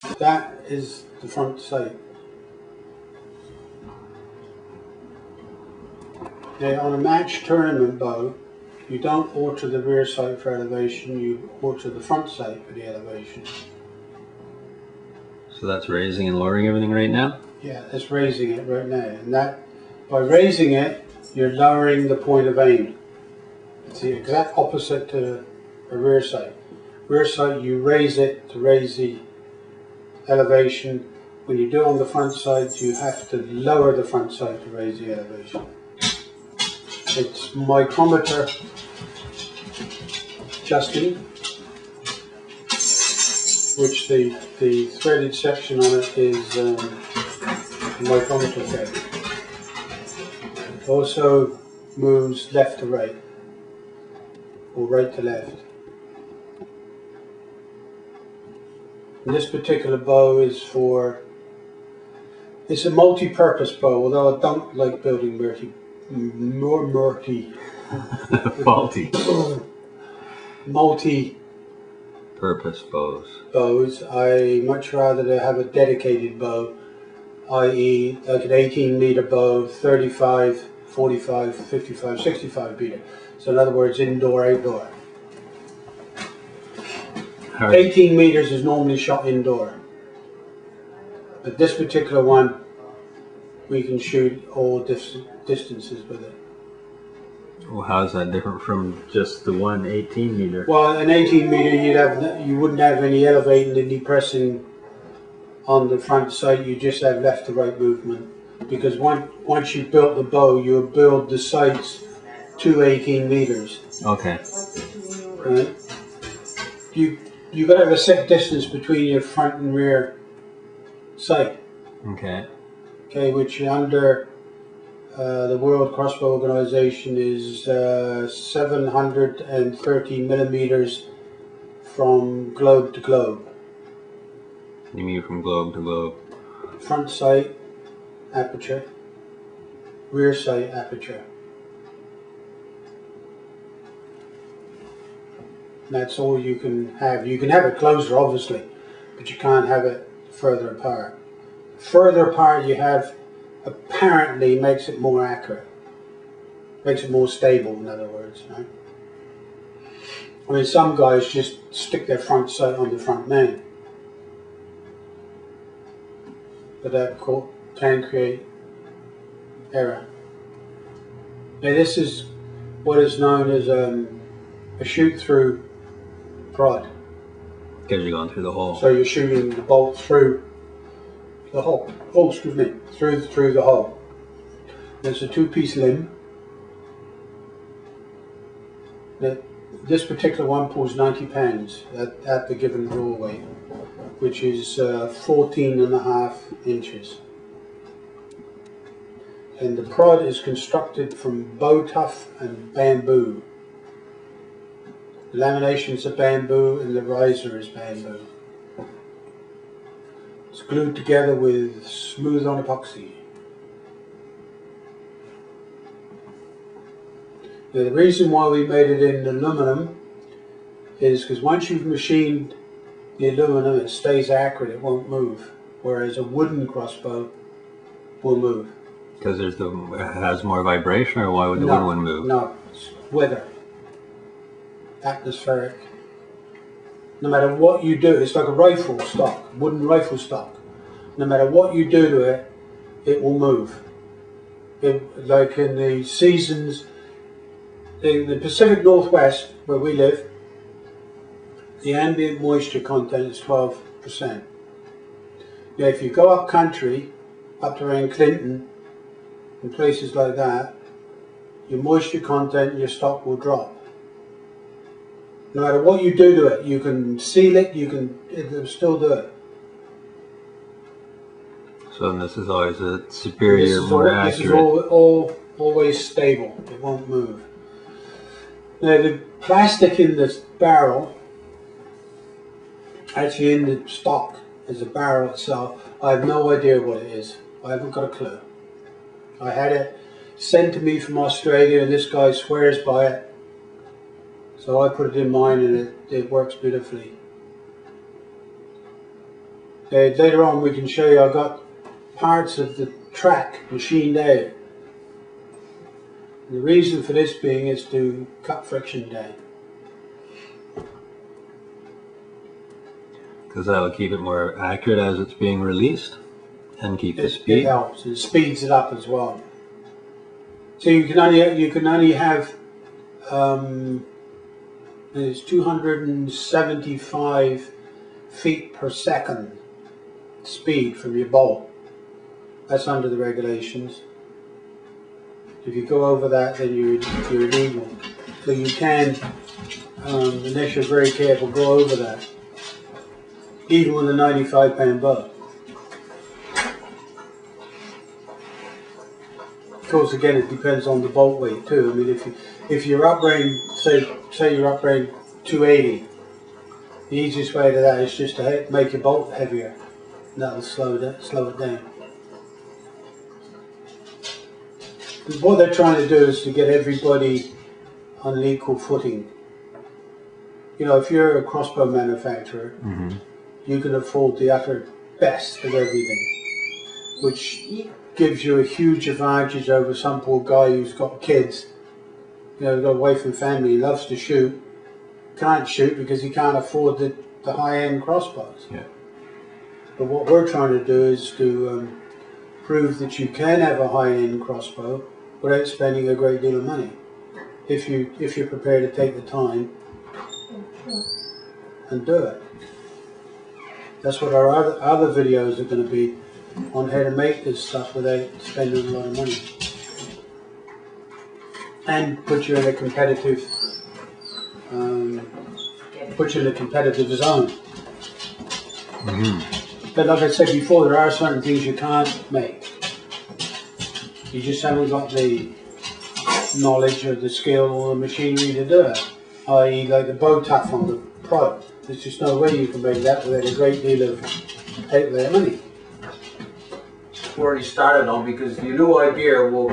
That is the front sight. Now, on a match tournament bow, you don't alter the rear sight for elevation, you alter the front sight for the elevation. So that's raising and lowering everything right now? Yeah, it's raising it right now. And that, by raising it, you're lowering the point of aim. It's the exact opposite to a rear sight. Rear sight, you raise it to raise the elevation. When you do it on the front sight, you have to lower the front sight to raise the elevation. It's micrometer adjusting, which the threaded section on it is micrometer thread. It also moves left to right, or right to left. And this particular bow is it's a multi-purpose bow, although I don't like building faulty multi-purpose bows. I much rather to have a dedicated bow, i.e. like an 18 meter bow, 35, 45, 55, 65 meter. So in other words, indoor, outdoor. 18 meters is normally shot indoor, but this particular one we can shoot all distances with it. Well, how is that different from just the one 18 meter? Well, an 18 meter you wouldn't have any elevating and depressing on the front sight. You just have left to right movement, because once you built the bow, you build the sights to 18 meters. Okay. Right. You got to have a set distance between your front and rear sight. Okay. Okay, which under the World Crossbow Organization is 730 millimeters from globe to globe. You mean from globe to globe? Front sight aperture, rear sight aperture. That's all you can have. You can have it closer, obviously, but you can't have it further apart. Further apart you have, apparently makes it more accurate. Makes it more stable, in other words. Right? I mean, some guys just stick their front sight on the front main. But that can create error. Now this is what is known as a shoot-through prod. Because you're going through the hole. So you're shooting the bolt through the hole. Oh, excuse me, through the hole. There's a two-piece limb. This particular one pulls 90 pounds at the given raw weight, which is 14.5 inches. And the prod is constructed from bow tuff and bamboo. The laminations are bamboo and the riser is bamboo. It's glued together with smooth on epoxy. Now, the reason why we made it in aluminum is because once you've machined the aluminum, it stays accurate, it won't move. Whereas a wooden crossbow will move. Because it has more vibration, or why would the wooden one move? No, it's weather. Atmospheric. No matter what you do, it's like a rifle stock, wooden rifle stock. No matter what you do to it, it will move. Like in the seasons, in the Pacific Northwest, where we live, the ambient moisture content is 12%. Now, if you go up country, up to around Clinton, and places like that, your moisture content in your stock will drop. No matter what you do to it, you can seal it, it'll still do it. So this is always a superior, more accurate. This is always stable, it won't move. Now the plastic in this barrel, actually in the stock, is the barrel itself. I have no idea what it is. I haven't got a clue. I had it sent to me from Australia and this guy swears by it. So I put it in mine and it works beautifully. Later on we can show you I've got parts of the track machined out. The reason for this being is to cut friction down. Because that'll keep it more accurate as it's being released and keep the speed. It helps. It speeds it up as well. So you can only have it's 275 feet per second speed from your bolt. That's under the regulations. If you go over that, then you're illegal. So you can, unless you're very careful, go over that. Even with a 95-pound boat. Of course, again, it depends on the bolt weight too. I mean, if you're uprating, say you're uprating 280, the easiest way to that is just to make your bolt heavier, and that'll slow it down. What they're trying to do is to get everybody on an equal footing. You know, if you're a crossbow manufacturer, you can afford the utter best of everything, which gives you a huge advantage over some poor guy who's got kids, you know, got a wife and family, loves to shoot, can't shoot because he can't afford the high-end crossbows. Yeah. But what we're trying to do is to prove that you can have a high-end crossbow without spending a great deal of money, if you're prepared to take the time and do it. That's what our other videos are going to be, on how to make this stuff without spending a lot of money, and put you in a competitive zone. But like I said before, there are certain things you can't make. You just haven't got the knowledge or the skill or the machinery to do it. I.e., like the bow tough on the Pro. There's just no way you can make that without a great deal of outlay of money. Already started on, because your new idea will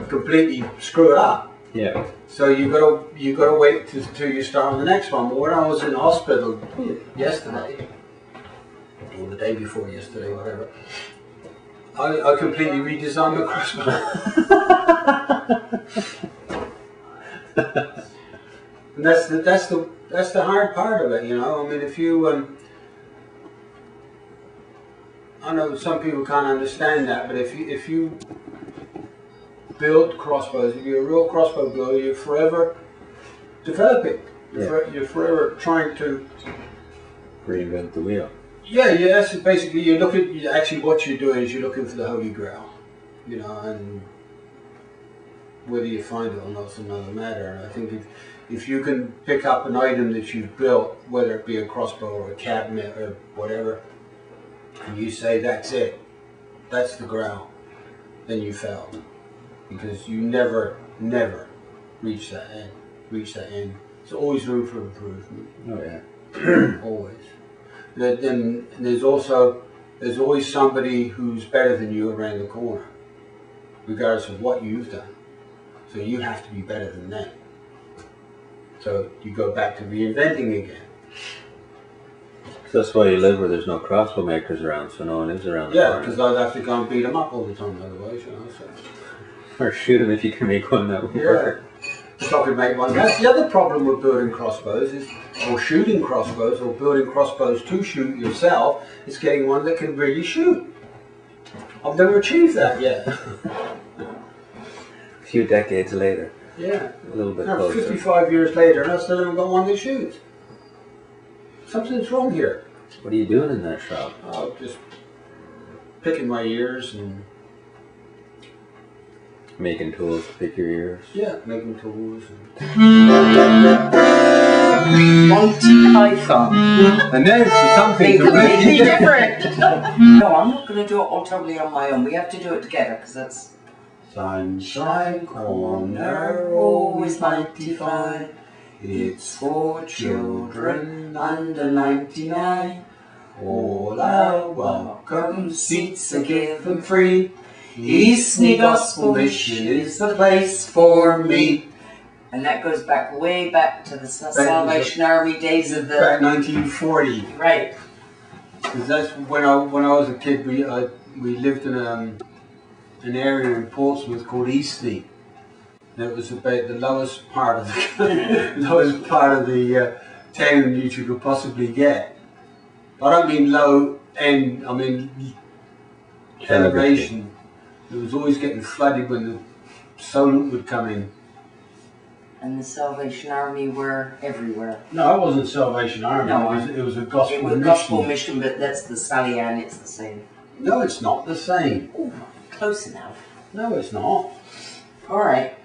completely screw it up. Yeah. So you gotta wait till you start on the next one. But when I was in hospital yesterday, or the day before yesterday, whatever, I completely redesigned my crossbow. And that's the hard part of it, you know. I mean, if you I know some people can't understand that, but if you build crossbows, if you're a real crossbow builder, you're forever developing. You're forever trying to reinvent the wheel. Yeah, that's basically, actually what you're doing is you're looking for the Holy Grail, you know, and whether you find it or not is another matter. And I think if you can pick up an item that you've built, whether it be a crossbow or a cabinet or whatever, and you say that's it, that's the Grail, then you failed, because you never reach that end. There's always room for improvement. Oh yeah. Always. Then there's always somebody who's better than you around the corner, regardless of what you've done. So you have to be better than them. So you go back to reinventing again. So that's why you live where there's no crossbow makers around, so no one is around the corner. Yeah, because I'd have to go and beat them up all the time otherwise, you know. So. Or shoot them if you can make one that would work. If I could make one. That's the other problem with building crossbows, or shooting crossbows, or building crossbows to shoot yourself, is getting one that can really shoot. I've never achieved that yet. A few decades later. Yeah. A little bit closer. 55 years later, and I still haven't got one that shoots. Something's wrong here. What are you doing in that shop? Just picking my ears and... Making tools to pick your ears? Yeah, making tools. Monty Python. And then something completely different. No, I'm not going to do it all totally on my own. We have to do it together, because that's... Sunshine Corner, always mighty fine. It's for children under 99. All our welcome seats are given free. Eastney Gospel Mission is the place for me. And that goes back way back to the Salvation Army days of the... Back 1940. Right. Because that's when I was a kid. We lived in an area in Portsmouth called Eastleigh. And it was about the lowest part of the town you could possibly get. I don't mean low end. I mean elevation. It was always getting flooded when the Solent would come in. And the Salvation Army were everywhere. No, it wasn't Salvation Army. No, it was a gospel mission. It was a gospel mission, but that's the Sally Ann, it's the same. No, it's not the same. Ooh, close enough. No, it's not. Alright.